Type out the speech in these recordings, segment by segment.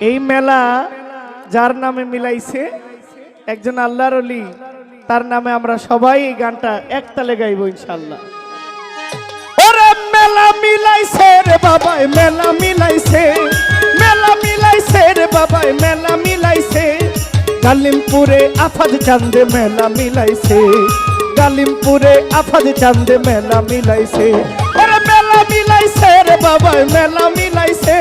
এই মেলা যার নামে মিলাইছে একজন আল্লাহর ওলি, তার নামে আমরা সবাই এই গানটা একতালে গাইব ইনশাআল্লাহ। ওরে মেলা মিলাইছে রে বাবা, মেলা মিলাইছে, মেলা মিলাইছে রে বাবা, মেলা মিলাইছে। গালিমপুরে আফাজ চান্দে মেলা মিলাইছে, গালিমপুরে আফাজ চান্দে মেলা মিলাইছে। ওরে মেলা মিলাইছে রে বাবা, মেলা মিলাইছে।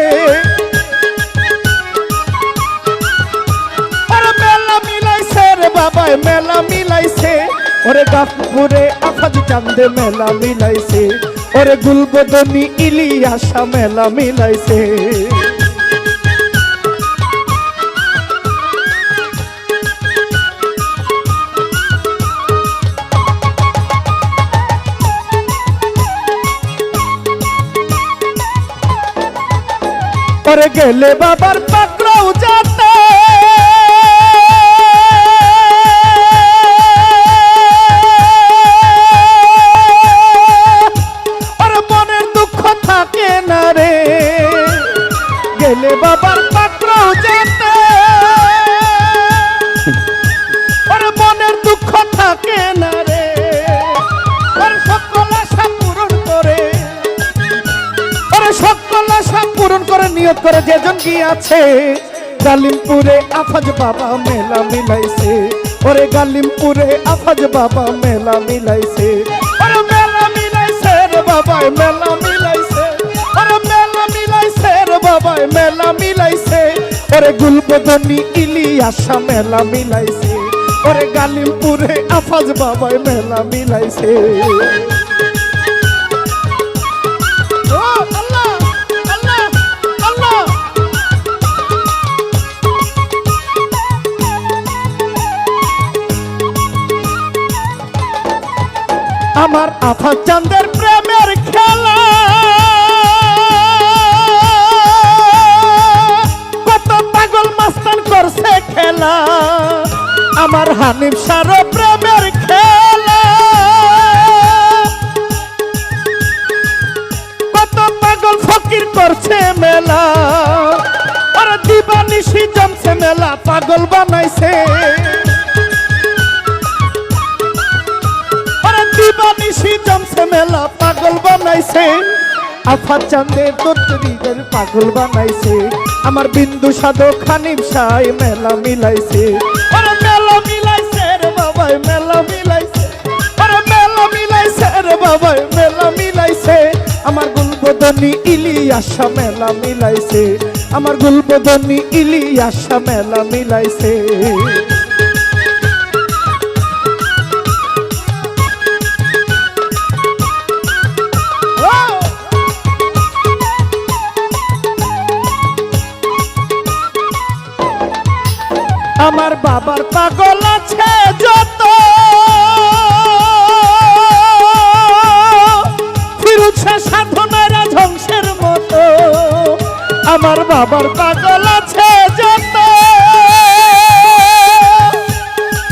ওরে মেলা মিলাইছে রে বাবা, মেলা মিলাইছে। ওরে গাফপুরে আফাজ চান্দে মেলা মিলাইছে। ওরে গুলবদনি ইলিয়াসা মেলা মিলাইছে। ওরে গেলে বাবার পাকড়াও যাতে, ওরে মনের দুঃখ থাকে না রে। গেলে বাবার পাকড়াও যাতে, ওরে মনের দুঃখ থাকে না রে। ওরে সকল আশা পূরণ করে, ওরে সকল আশা পূরণ করে নিয়ত করে যেজন গিয়াছে। গালিমপুরে আফাজ বাবা মেলা মিলাইছে। ওরে গালিমপুরে আফাজ বাবা মেলা মিলাইছে। ওরে মেলা মিলাইছে রে বাবা, মেলা মিলাইছে। ওরে মেলা মিলাইছে রে বাবা, মেলা মিলাইছে। ওরে গুলবদনি ইলিয়াসা মেলা মিলাইছে। ওরে গালিমপুরে আফাজ বাবা মেলা মিলাইছে। আমার আফাজ চাঁদের প্রেমের খেলা কত পাগল মাস্তান করছে খেলা। আমার হানিফ শাহর প্রেমের খেলা কত পাগল ফকির করছে মেলা। ওরে দিবানিশি জমছে মেলা, পাগল বানাইছে। দিবানিশি জমছে মেলা, পাগল বানাইছে। আফাজ চাঁদের দত্তরিদের পাগল বানাইছে। আমার বিন্দু সাধক হানিফ শাহ মেলা মিলাইছে। ওরে মেলা মিলাইছে রে বাবা, মেলা মিলাইছে। ওরে মেলা মিলাইছে রে বাবা, মেলা মিলাইছে। আমার গুলবদনি ইলিয়াসা মেলা মিলাইছে। আমার গুলবদনি ইলিয়াসা মেলা মিলাইছে। আমার বাবার পাগল আছে যত, ফিরুছে সাধনারা ধ্বংসের মতো। আমার বাবার পাগল আছে যত,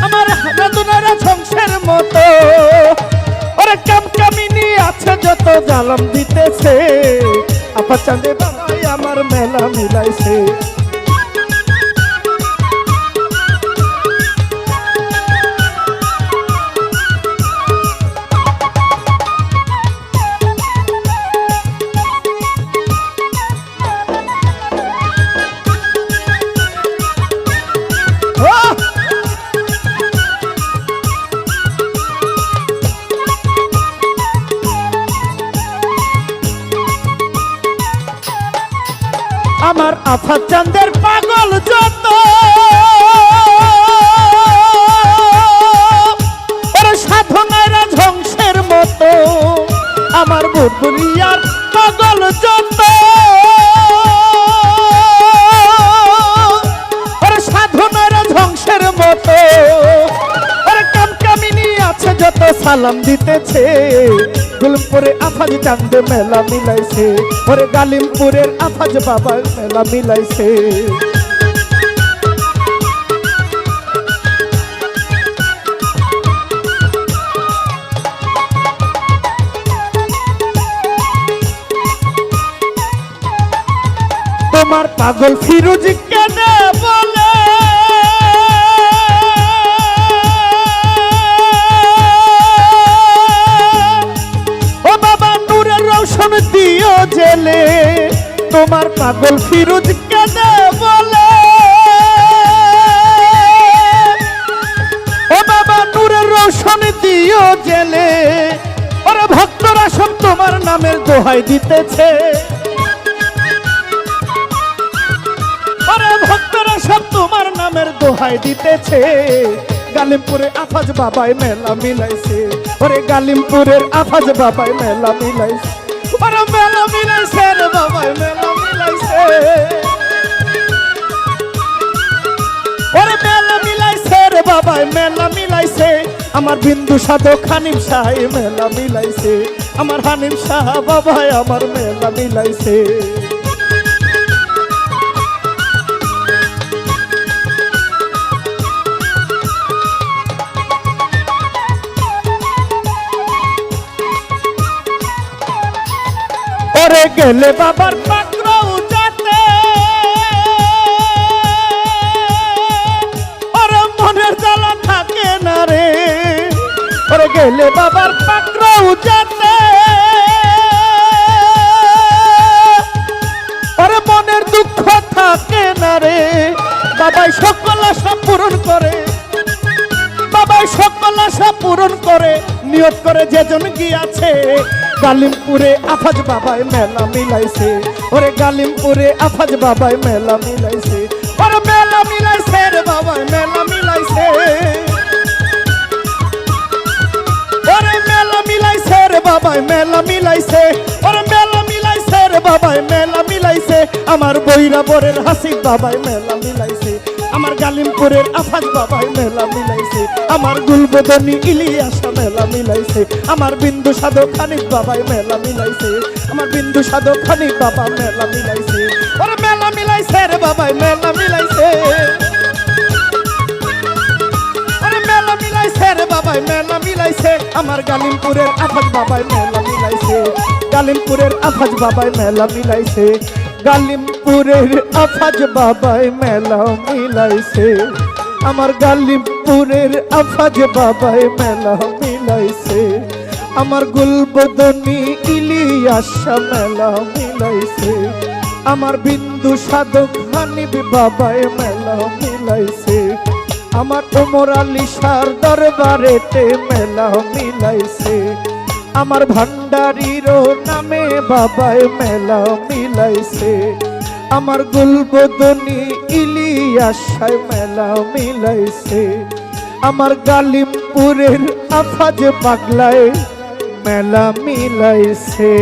আমার সাধনারা ধ্বংসের মতো। ওরে কামকামিনী আছে যত, জালাম দিতেছে। আফাজ চাঁদে বাবাই আমার মেলা মিলাইছে। আমার আফাজ চাঁদের পাগল যত, ওরে সাধনারা ধ্বংসের মতো। আমার বুড়বুড়িয়ার পাগল যত, ওরে সাধনারা ধ্বংসের মতো। ওরে কামকামিনী আছে যত, সালাম দিতেছে। গুলমপুরে আফাজ চাঁদে মেলা মিলাইছে। ওরে গালিমপুরের আফাজ বাবা মেলা মিলাইছে। তোমার পাগল ফিরোজ কেনে বলে ও বাবা নূরের রৌশন দিও জেলে তোমার পাগল ফিরোজ কেনে বলে ও বাবা নূরের রৌশন দিও জেলে ওরে ভক্তরা সব তোমার নামের দোহাই দিতেছে ওরে ভক্তরা সব তোমার নামের দোহাই দিতেছে গালিমপুরে আফাজ বাবাই মেলা মিলাইছে ওরে গালিমপুরের আফাজ বাবাই মেলা মিলাইছে ওরে মেলা মিলাইছে রে বাবাই মেলা মিলাইছে ওরে মেলা মিলাইছে রে বাবাই মেলা মিলাইছে আমার বিন্দু সাধক হানিম শাহ মেলা মিলাইছে আমার হানিম শাহ বাবাই আমার মেলা মিলাইছে ওরে গেলে বাবার পাকড়াও যাতে ওরে মনের জ্বালা থাকে না রে ওরে গেলে বাবার পাকড়াও যাতে ওরে মনের দুঃখ থাকে না রে বাবাই সকল আশা পূরণ করে বাবাই সকল আশা পূরণ করে নিয়ত করে যেজন গিয়াছে গালিমপুরে আফাজ বাবাই মেলা মিলাইছে ওরে গালিমপুরে আফাজ বাবাই মেলা মিলাইছে ওরে মেলা মিলাইছে রে বাবাই মেলা মিলাইছে ওরে মেলা মিলাইছে রে বাবাই মেলা মিলাইছে ওরে মেলা মিলাইছে রে বাবাই মেলা মিলাইছে আমার বৈরাবরের হাসিব বাবাই মেলা মিলাইছে আমার গালিমপুরের আফাজ বাবাই মেলা মিলাইছে আমার গুলবদনী ইলিয়াসা মেলা মিলাইছে আমার বিন্দু সাধক হানিফ বাবাই মেলা মিলাইছে আমার বিন্দু সাধক হানিফ বাবা মেলা মিলাইছে ওরে মেলা মিলাইছে রে বাবাই মেলা মিলাইছে ওরে মেলা মিলাইছে রে বাবাই মেলা মিলাইছে আমার গালিমপুরের আফাজ বাবাই মেলা মিলাইছে গালিমপুরের আফাজ বাবাই মেলা মিলাইছে গালিমপুরের আফাজ বাবাই মেলা মিলাইছে আমার গালিমপুরের আফাজ বাবাই মেলা মিলাইছে আমার গুলবদনী ইলিয়াসা মেলা মিলাইছে আমার বিন্দু সাধক হানিফ বাবাই মেলা মিলাইছে আমার ওমর আলী শাহর দরবারেতে মেলা মিলাইছে আমার ভান্ডারীর নামে বাবাই মেলা মিলাইছে আমার গুলবদনী ইলিয়াসায় মেলা মিলাইছে আমার গালিমপুরের আফাজ পাগলায় মেলা মিলাইছে।